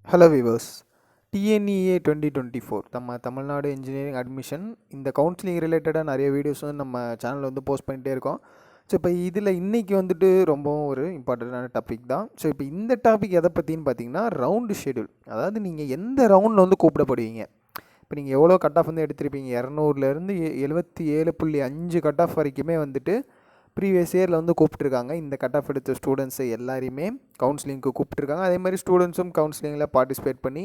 Hello viewers. TNEA 2024 நம்ம Tamil Nadu engineering admission இந்த counselling ரிலேட்டடாக நிறைய வீடியோஸ் வந்து நம்ம சேனலில் வந்து போஸ்ட் பண்ணிகிட்டே இருக்கோம். ஸோ இப்போ இதில் இன்றைக்கி வந்துட்டு ரொம்பவும் ஒரு இம்பார்ட்டண்ட்டான டாபிக் தான். ஸோ இப்போ இந்த டாபிக் எதை பற்றின்னு பார்த்தீங்கன்னா ரவுண்டு ஷெடியூல். அதாவது நீங்கள் எந்த ரவுண்டில் வந்து கூப்பிடப்படுவீங்க. இப்போ நீங்கள் எவ்வளோ கட் ஆஃப் வந்து எடுத்திருப்பீங்க, 200லேருந்து 77.5 கட் ஆஃப் வரைக்குமே வந்துட்டு ப்ரீவியஸ் இயரில் வந்து கூப்பிட்ருக்காங்க. இந்த கட் ஆஃப் எடுத்த ஸ்டூடெண்ட்ஸை எல்லாரையுமே கவுன்சிலிங்க்கு கூப்பிட்ருக்காங்க. அதே மாதிரி ஸ்டூடெண்ட்ஸும் கவுன்சிலிங்கில் பார்ட்டிசிபேட் பண்ணி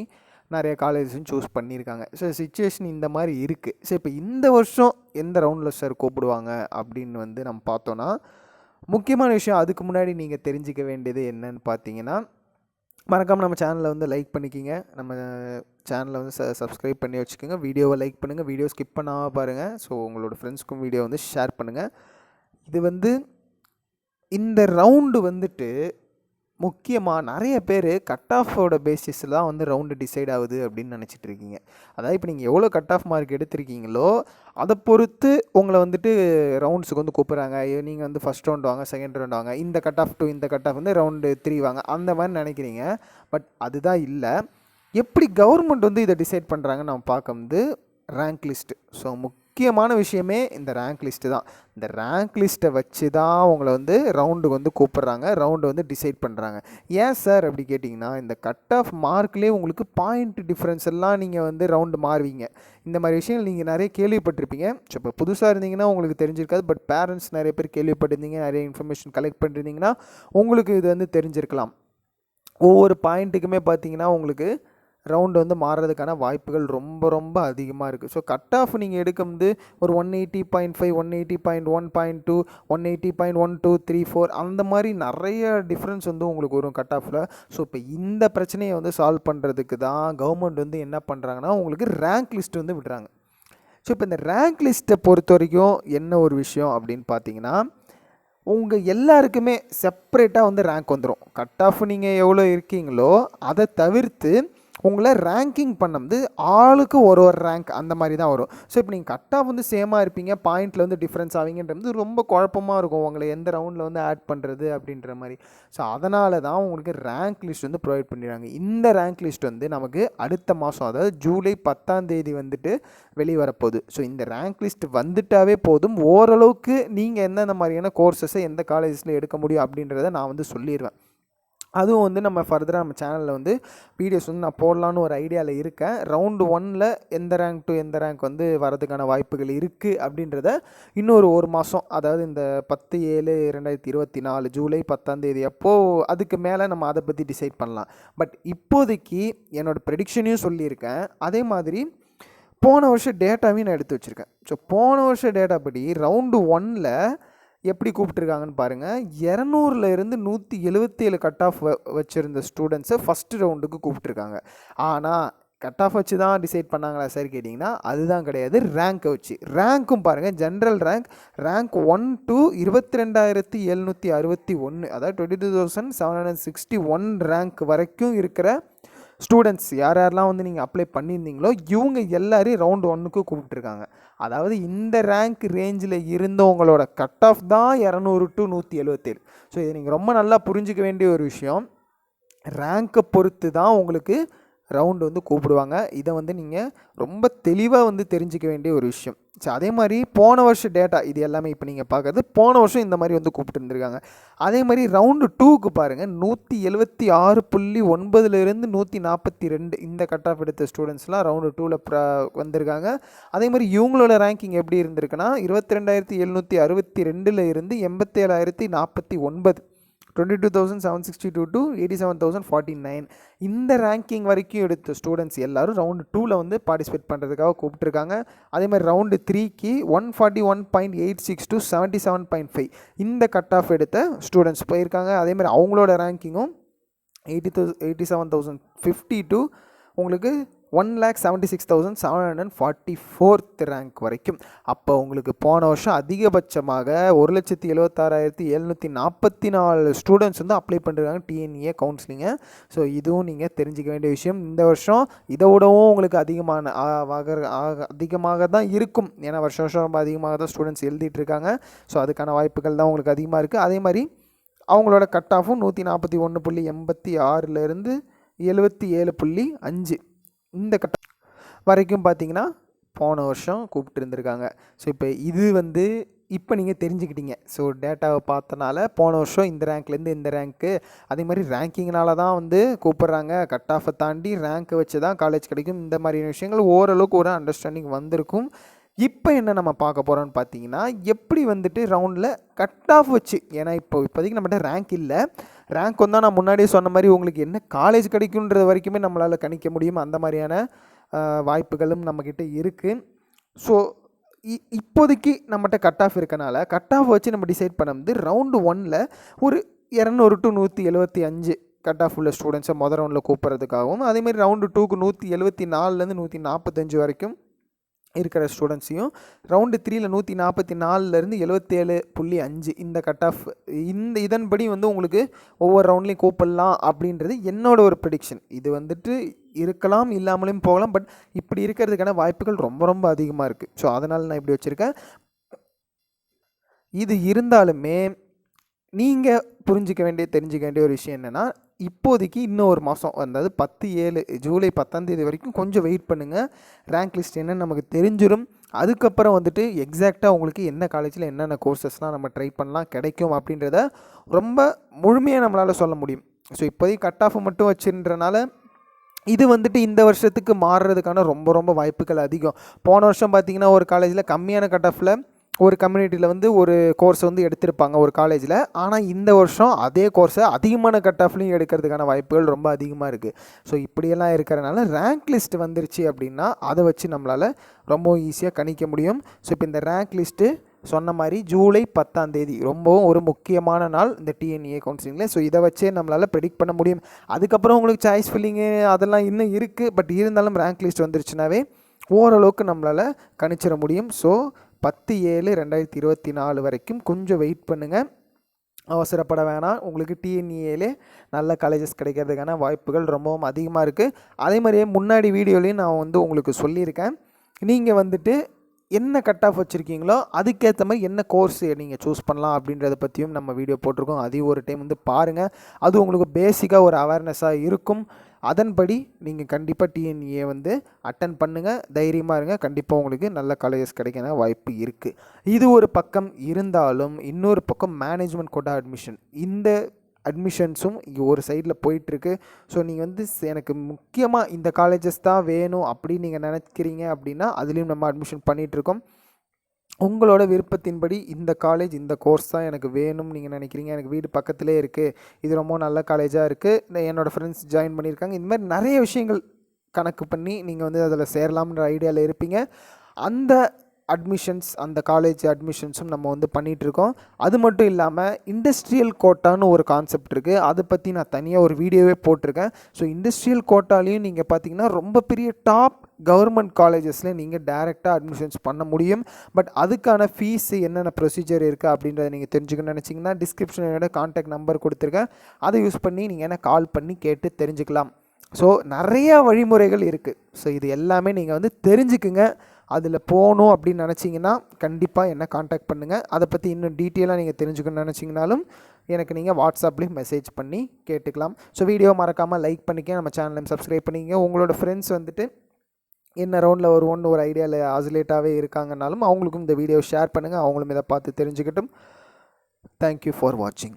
நிறைய காலேஜஸும் சூஸ் பண்ணியிருக்காங்க. ஸோ சுச்சுவேஷன் இந்த மாதிரி இருக்குது. ஸோ இப்போ இந்த வருஷம் எந்த ரவுண்டில் சார் கூப்பிடுவாங்க அப்படின்னு வந்து நம்ம பார்த்தோன்னா, முக்கியமான விஷயம் அதுக்கு முன்னாடி நீங்கள் தெரிஞ்சிக்க வேண்டியது என்னன்னு பார்த்தீங்கன்னா, மறக்காமல் நம்ம சேனலை வந்து லைக் பண்ணிக்கிங்க. நம்ம சேனலை வந்து சப்ஸ்கிரைப் பண்ணி வச்சுக்கோங்க. வீடியோவை லைக் பண்ணுங்கள். வீடியோ ஸ்கிப் பண்ணாமல் பாருங்கள். ஸோ உங்களோட ஃப்ரெண்ட்ஸ்க்கும் வீடியோ வந்து ஷேர் பண்ணுங்கள். இது வந்து இந்த ரவுண்டு வந்துட்டு முக்கியமாக நிறைய பேர் கட் ஆஃபோட பேசிஸில் தான் வந்து ரவுண்டு டிசைட் ஆகுது அப்படின்னு நினச்சிட்டு இருக்கீங்க. அதாவது இப்போ நீங்கள் எவ்வளோ கட் ஆஃப் மார்க் எடுத்திருக்கீங்களோ அதை பொறுத்து உங்களை வந்துட்டு ரவுண்ட்ஸுக்கு வந்து கூப்பிட்றாங்க. நீங்கள் வந்து ஃபஸ்ட் ரவுண்ட் வாங்க, செகண்ட் ரவுண்ட் வாங்க, இந்த கட் ஆஃப் 2 இந்த கட் ஆஃப் வந்து ரவுண்டு 3 வாங்க, அந்த மாதிரி நினைக்கிறீங்க. பட் அதுதான் இல்லை. எப்படி கவர்மெண்ட் வந்து இதை டிசைட் பண்ணுறாங்கன்னு நம்ம பார்க்க வந்து ரேங்க் லிஸ்ட்டு. ஸோ முக்கியமான விஷயமே இந்த ரேங்க் லிஸ்ட்டு தான். இந்த ரேங்க் லிஸ்ட்டை வச்சு தான் உங்களை வந்து ரவுண்டுக்கு வந்து கூப்பிட்றாங்க, ரவுண்டு வந்து டிசைட் பண்ணுறாங்க. ஏன் சார் அப்படி கேட்டிங்கன்னா, இந்த கட் ஆஃப் மார்க்லேயே உங்களுக்கு பாயிண்ட் டிஃப்ரென்ஸ் எல்லாம் நீங்கள் வந்து ரவுண்டு மாறுவீங்க. இந்த மாதிரி விஷயங்கள் நீங்கள் நிறைய கேள்விப்பட்டிருப்பீங்க. ஸோ இப்போ புதுசாக இருந்தீங்கன்னா உங்களுக்கு தெரிஞ்சிருக்காது. பட் பேரண்ட்ஸ் நிறைய பேர் கேள்விப்பட்டிருந்தீங்க, நிறைய இன்ஃபர்மேஷன் கலெக்ட் பண்ணியிருந்தீங்கன்னா உங்களுக்கு இது வந்து தெரிஞ்சிருக்கலாம். ஒவ்வொரு பாயிண்ட்டுக்குமே பார்த்தீங்கன்னா உங்களுக்கு ரவுண்டு வந்து மாறுறதுக்கான வாய்ப்புகள் ரொம்ப ரொம்ப அதிகமாக இருக்குது. ஸோ கட் ஆஃப் நீங்கள் எடுக்கும்போது ஒரு 180.5, 180.1.2, 180.1234 அந்த மாதிரி நிறைய டிஃப்ரென்ஸ் வந்து உங்களுக்கு வரும் கட் ஆஃபில். ஸோ இப்போ இந்த பிரச்சனையை வந்து சால்வ் பண்ணுறதுக்கு தான் கவர்மெண்ட் வந்து என்ன பண்ணுறாங்கன்னா உங்களுக்கு ரேங்க் லிஸ்ட் வந்து விடுறாங்க. ஸோ இப்போ இந்த ரேங்க் லிஸ்ட்டை பொறுத்த வரைக்கும் என்ன ஒரு விஷயம் அப்படின்னு பார்த்தீங்கன்னா, உங்கள் எல்லாருக்குமே செப்பரேட்டாக வந்து ரேங்க் வந்துடும். கட் ஆஃப் நீங்கள் எவ்வளோ இருக்கீங்களோ அதை தவிர்த்து உங்களை ரேங்கிங் பண்ணும்போது ஆளுக்கு ஒரு ஒரு ரேங்க் அந்த மாதிரி தான் வரும். ஸோ இப்போ நீங்கள் கட் ஆஃப் வந்து சேமாக இருப்பீங்க, பாயிண்டில் வந்து டிஃப்ரென்ஸ் ஆவீங்கன்றது ரொம்ப குழப்பமாக இருக்கும், உங்களை எந்த ரவுண்டில் வந்து ஆட் பண்ணுறது அப்படின்ற மாதிரி. ஸோ அதனால தான் உங்களுக்கு ரேங்க் லிஸ்ட் வந்து ப்ரொவைட் பண்ணிடுறாங்க. இந்த ரேங்க் லிஸ்ட் வந்து நமக்கு அடுத்த மாதம், அதாவது ஜூலை 10 வந்துட்டு வெளிவரப்போகுது. ஸோ இந்த ரேங்க் லிஸ்ட் வந்துட்டாவே போதும், ஓரளவுக்கு நீங்கள் எந்தெந்த மாதிரியான கோர்சஸை எந்த காலேஜஸில் எடுக்க முடியும் அப்படின்றத நான் வந்து சொல்லிடுவேன். அதுவும் வந்து நம்ம ஃபர்தராக நம்ம சேனலில் வந்து வீடியோஸ் வந்து நான் போடலான்னு ஒரு ஐடியாவில் இருக்கேன். ரவுண்டு 1ல் எந்த ரேங்க் டு எந்த ரேங்க் வந்து வரதுக்கான வாய்ப்புகள் இருக்குது அப்படின்றத இன்னொரு ஒரு மாதம், அதாவது இந்த 10/7/2024 ஜூலை 10 அப்போது அதுக்கு மேலே நம்ம அதை பற்றி டிசைட் பண்ணலாம். பட் இப்போதைக்கு என்னோடய ப்ரெடிக்ஷனையும் சொல்லியிருக்கேன். அதே மாதிரி போன வருஷம் டேட்டாவையும் நான் எடுத்து வச்சுருக்கேன். ஸோ போன வருஷம் டேட்டா படி ரவுண்டு 1ல் எப்படி கூப்பிட்ருக்காங்கன்னு பாருங்கள். 200லேருந்து 177 கட் ஆஃப் வச்சுருந்த ஸ்டூடெண்ட்ஸை ஃபஸ்ட்டு ரவுண்டுக்கு கூப்பிட்ருக்காங்க. ஆனால் கட் ஆஃப் வச்சு தான் டிசைட் பண்ணாங்களா சார் கேட்டிங்கன்னா, அதுதான் கிடையாது. ரேங்க்கை வச்சு. ரேங்க்கும் பாருங்கள், ஜென்ரல் ரேங்க் 1 to 22,761, அதாவது 22,761 ரேங்க் வரைக்கும் இருக்கிற ஸ்டூடெண்ட்ஸ் யாரெல்லாம் வந்து நீங்கள் அப்ளை பண்ணியிருந்தீங்களோ இவங்க எல்லாரையும் ரவுண்டு 1க்கு கூப்பிட்ருக்காங்க. அதாவது இந்த ரேங்க் ரேஞ்சில் இருந்தவங்களோட கட் ஆஃப் தான் 200 to 177. ஸோ இதை நீங்கள் ரொம்ப நல்லா புரிஞ்சிக்க வேண்டிய ஒரு விஷயம். ரேங்க்கை பொறுத்து தான் உங்களுக்கு ரவுண்டு வந்து கூப்பிடுவாங்க. இதை வந்து நீங்கள் ரொம்ப தெளிவாக வந்து தெரிஞ்சிக்க வேண்டிய ஒரு விஷயம். ஸோ அதே மாதிரி போன வருஷம் டேட்டா இது எல்லாமே இப்போ நீங்கள் பார்க்குறது போன வருஷம் இந்த மாதிரி வந்து கூப்பிட்டு இருந்திருக்காங்க. அதே மாதிரி ரவுண்டு 2க்கு பாருங்கள், 176.9லேருந்து 142 இந்த கட் ஆஃப் எடுத்த ஸ்டூடெண்ட்ஸ்லாம் ரவுண்டு 2ல் வந்திருக்காங்க. அதே மாதிரி இவங்களோட ரேங்கிங் எப்படி இருந்திருக்குன்னா 22,762 இருந்து 87,049, 22,762 to 87,049 இந்த ரேங்கிங் வரைக்கும் எடுத்த ஸ்டூடெண்ட்ஸ் எல்லோரும் ரவுண்டு 2ல் வந்து பார்ட்டிசிபேட் பண்ணுறதுக்காக கூப்பிட்ருக்காங்க. அதே மாதிரி ரவுண்டு 3க்கு 141.86 to 77.5 இந்த கட் ஆஃப் எடுத்த ஸ்டூடெண்ட்ஸ் போயிருக்காங்க. அதே மாதிரி அவங்களோட ரேங்கிங்கும் 87,050 to உங்களுக்கு 1,76,744 ரேங்க் வரைக்கும். அப்போ உங்களுக்கு போன வருஷம் அதிகபட்சமாக 1,76,744 ஸ்டூடெண்ட்ஸ் வந்து அப்ளை பண்ணுறாங்க டிஎன்இஏ கவுன்சிலிங்கை. ஸோ இதுவும் நீங்கள் தெரிஞ்சிக்க வேண்டிய விஷயம். இந்த வருஷம் இதை விடவும் உங்களுக்கு அதிகமாக தான் இருக்கும். ஏன்னா வருஷம் ரொம்ப அதிகமாக தான் ஸ்டூடெண்ட்ஸ் எழுதிட்டு இருக்காங்க. ஸோ அதுக்கான வாய்ப்புகள் தான் உங்களுக்கு அதிகமாக இருக்குது. அதே மாதிரி அவங்களோட கட் ஆஃபும் 141.86லேருந்து 77.5 இந்த வரைக்கும் பார்த்தீங்கன்னா போன வருஷம் கூப்பிட்டு இருந்திருக்காங்க. ஸோ இப்போ இது வந்து இப்போ நீங்கள் தெரிஞ்சுக்கிட்டீங்க. ஸோ டேட்டாவை பார்த்தனால போன வருஷம் இந்த ரேங்க்லேருந்து இந்த ரேங்க்கு, அதே மாதிரி ரேங்கிங்னால தான் வந்து கூப்பிட்றாங்க. கட் ஆஃபை தாண்டி ரேங்க்கை வச்சு தான் காலேஜ் கிடைக்கும். இந்த மாதிரியான விஷயங்கள் ஓரளவுக்கு ஒரு அண்டர்ஸ்டாண்டிங் வந்திருக்கும். இப்போ என்ன நம்ம பார்க்க போகிறோன்னு பார்த்தீங்கன்னா, எப்படி வந்துட்டு ரவுண்டில் கட் ஆஃப் வச்சு, ஏன்னா இப்போதைக்கு நம்மகிட்ட ரேங்க் இல்லை. ரேங்க் வந்தால் நான் முன்னாடியே சொன்ன மாதிரி உங்களுக்கு என்ன காலேஜ் கிடைக்குன்ற வரைக்குமே நம்மளால் கணிக்க முடியும். அந்த மாதிரியான வாய்ப்புகளும் நம்மக்கிட்ட இருக்குது. ஸோ இப்போதைக்கு நம்மகிட்ட கட் ஆஃப் இருக்கனால கட் ஆஃப் வச்சு நம்ம டிசைட் பண்ணது ரவுண்டு 1ல் ஒரு 200 to 175 கட் ஆஃப் உள்ள ஸ்டூடெண்ட்ஸை மொதல் ரவுண்டில் கூப்பிட்றதுக்காகவும், அதேமாதிரி ரவுண்டு 2க்கு 174லேருந்து 145 வரைக்கும் இருக்கிற ஸ்டூடெண்ட்ஸையும், ரவுண்டு 3ல் 144லேருந்து 77.5 இந்த கட் ஆஃப், இதன்படி வந்து உங்களுக்கு ஒவ்வொரு ரவுண்ட்லேயும் கூப்பிடலாம் அப்படின்றது என்னோட ஒரு ப்ரெடிக்ஷன். இது வந்துட்டு இருக்கலாம், இல்லாமலும் போகலாம். பட் இப்படி இருக்கிறதுக்கான வாய்ப்புகள் ரொம்ப ரொம்ப அதிகமாக இருக்குது. ஸோ அதனால் நான் இப்படி வச்சுருக்கேன். இது இருந்தாலுமே நீங்கள் தெரிஞ்சுக்க வேண்டிய ஒரு விஷயம் என்னென்னா, இப்போதைக்கு இன்னும் ஒரு மாதம், அதாவது 10/7 ஜூலை 10 வரைக்கும் கொஞ்சம் வெயிட் பண்ணுங்கள். ரேங்க் லிஸ்ட் என்னென்னு நமக்கு தெரிஞ்சிடும். அதுக்கப்புறம் வந்துட்டு எக்ஸாக்டாக உங்களுக்கு என்ன காலேஜில் என்னென்ன கோர்சஸ்லாம் நம்ம ட்ரை பண்ணலாம் கிடைக்கும் அப்படின்றத ரொம்ப முழுமையாக நம்மளால் சொல்ல முடியும். ஸோ இப்போதைக்கு கட் ஆஃப் மட்டும் வச்சுன்றனால இது வந்துட்டு இந்த வருஷத்துக்கு மாறுறதுக்கான ரொம்ப ரொம்ப வாய்ப்புகள் அதிகம். போன வருஷம் பார்த்திங்கன்னா ஒரு காலேஜில் கம்மியான கட் ஆஃபில் ஒரு கம்யூனிட்டியில் வந்து ஒரு கோர்ஸ் வந்து எடுத்திருப்பாங்க ஒரு காலேஜில். ஆனால் இந்த வருஷம் அதே கோர்ஸை அதிகமான கட் ஆஃப்லையும் எடுக்கிறதுக்கான வாய்ப்புகள் ரொம்ப அதிகமாக இருக்குது. ஸோ இப்படியெல்லாம் இருக்கிறனால ரேங்க் லிஸ்ட் வந்துருச்சு அப்படின்னா அதை வச்சு நம்மளால் ரொம்ப ஈஸியாக கணிக்க முடியும். ஸோ இப்போ இந்த ரேங்க் லிஸ்ட்டு சொன்ன மாதிரி ஜூலை 10 ரொம்பவும் ஒரு முக்கியமான நாள் இந்த டிஎன்இஏ கவுன்சிலிங்கில். ஸோ இதை வச்சே நம்மளால் ப்ரெடிக்ட் பண்ண முடியும். அதுக்கப்புறம் உங்களுக்கு சாய்ஸ் ஃபில்லிங்கு அதெல்லாம் இன்னும் இருக்குது. பட் இருந்தாலும் ரேங்க் லிஸ்ட் வந்துருச்சுனாவே ஓரளவுக்கு நம்மளால் கணிச்சிட முடியும். ஸோ 10/7/2024 வரைக்கும் கொஞ்சம் வெயிட் பண்ணுங்கள், அவசரப்பட வேணாம். உங்களுக்கு டிஎன்இஏலே நல்ல காலேஜஸ் கிடைக்கிறதுக்கான வாய்ப்புகள் ரொம்பவும் அதிகமாக இருக்குது. அதே மாதிரியே முன்னாடி வீடியோலையும் நான் வந்து உங்களுக்கு சொல்லியிருக்கேன், நீங்கள் வந்துட்டு என்ன கட் ஆஃப் வச்சுருக்கீங்களோ அதுக்கேற்ற மாதிரி என்ன கோர்ஸ் நீங்கள் சூஸ் பண்ணலாம் அப்படின்றத பற்றியும் நம்ம வீடியோ போட்டிருக்கோம். அதையும் ஒரு டைம் வந்து பாருங்கள். அது உங்களுக்கு பேசிக்காக ஒரு அவேர்னஸாக இருக்கும். அதன்படி நீங்கள் கண்டிப்பாக டிஎன்இஏ வந்து அட்டன் பண்ணுங்கள், தைரியமாக இருங்க. கண்டிப்பாக உங்களுக்கு நல்ல காலேஜஸ் கிடைக்கிற வாய்ப்பு இருக்குது. இது ஒரு பக்கம் இருந்தாலும் இன்னொரு பக்கம் மேனேஜ்மெண்ட் கோட்டா அட்மிஷன், இந்த அட்மிஷன்ஸும் இங்கே ஒரு சைடில் போயிட்டுருக்கு. ஸோ நீங்கள் வந்து எனக்கு முக்கியமாக இந்த காலேஜஸ் தான் வேணும் அப்படின்னு நீங்கள் நினைக்கிறீங்க அப்படின்னா அதுலேயும் நம்ம அட்மிஷன் பண்ணிகிட்ருக்கோம். உங்களோட விருப்பத்தின்படி இந்த காலேஜ் இந்த கோர்ஸ் தான் எனக்கு வேணும்னு நீங்கள் நினைக்கிறீங்க, எனக்கு வீடு பக்கத்திலே இருக்குது, இது ரொம்ப நல்ல காலேஜாக இருக்குது, என்னோடய ஃப்ரெண்ட்ஸ் ஜாயின் பண்ணியிருக்காங்க, இந்த மாதிரி நிறைய விஷயங்கள் கணக்கு பண்ணி நீங்கள் வந்து அதில் சேரலாம்ன்ற ஐடியாவில் இருப்பீங்க. அந்த அட்மிஷன்ஸ், அந்த காலேஜ் அட்மிஷன்ஸும் நம்ம வந்து பண்ணிகிட்ருக்கோம். அது மட்டும் இல்லாமல் இண்டஸ்ட்ரியல் கோட்டான்னு ஒரு கான்செப்ட் இருக்குது. அதை பற்றி நான் தனியாக ஒரு வீடியோவே போட்டிருக்கேன். ஸோ இண்டஸ்ட்ரியல் கோட்டாலையும் நீங்கள் பார்த்தீங்கன்னா ரொம்ப பெரிய டாப் கவர்மெண்ட் காலேஜஸில் நீங்கள் டைரெக்டாக அட்மிஷன்ஸ் பண்ண முடியும். பட் அதுக்கான ஃபீஸு என்னென்ன ப்ரொசீஜர் இருக்குது அப்படின்றத நீங்கள் தெரிஞ்சுக்கணும்னு நினச்சிங்கன்னா டிஸ்கிரிப்ஷனில் என்னோட கான்டாக்ட் நம்பர் கொடுத்துருக்கேன். அதை யூஸ் பண்ணி நீங்கள் என்ன கால் பண்ணி கேட்டு தெரிஞ்சுக்கலாம். ஸோ நிறையா வழிமுறைகள் இருக்குது. ஸோ இது எல்லாமே நீங்கள் வந்து தெரிஞ்சுக்குங்க. அதில் போகணும் அப்படின்னு நினச்சிங்கன்னா கண்டிப்பாக என்ன காண்டாக்ட் பண்ணுங்கள். அதை பற்றி இன்னும் டீட்டெயிலாக நீங்கள் தெரிஞ்சுக்கணும்னு நினச்சிங்கனாலும் எனக்கு நீங்கள் வாட்ஸ்அப்லேயும் மெசேஜ் பண்ணி கேட்டுக்கலாம். ஸோ வீடியோ மறக்காமல் லைக் பண்ணிக்க, நம்ம சேனலையும் சப்ஸ்கிரைப் பண்ணிக்கங்க. உங்களோட ஃப்ரெண்ட்ஸ் வந்துட்டு என்ன ரவுண்டில் வருவோன்னு ஒரு ஐடியாவில் ஆசிலேட்டாகவே இருக்காங்கனாலும் அவங்களுக்கும் இந்த வீடியோ ஷேர் பண்ணுங்கள், அவங்களும் இதை பார்த்து தெரிஞ்சுக்கிட்டும். தேங்க்யூ ஃபார் வாட்சிங்.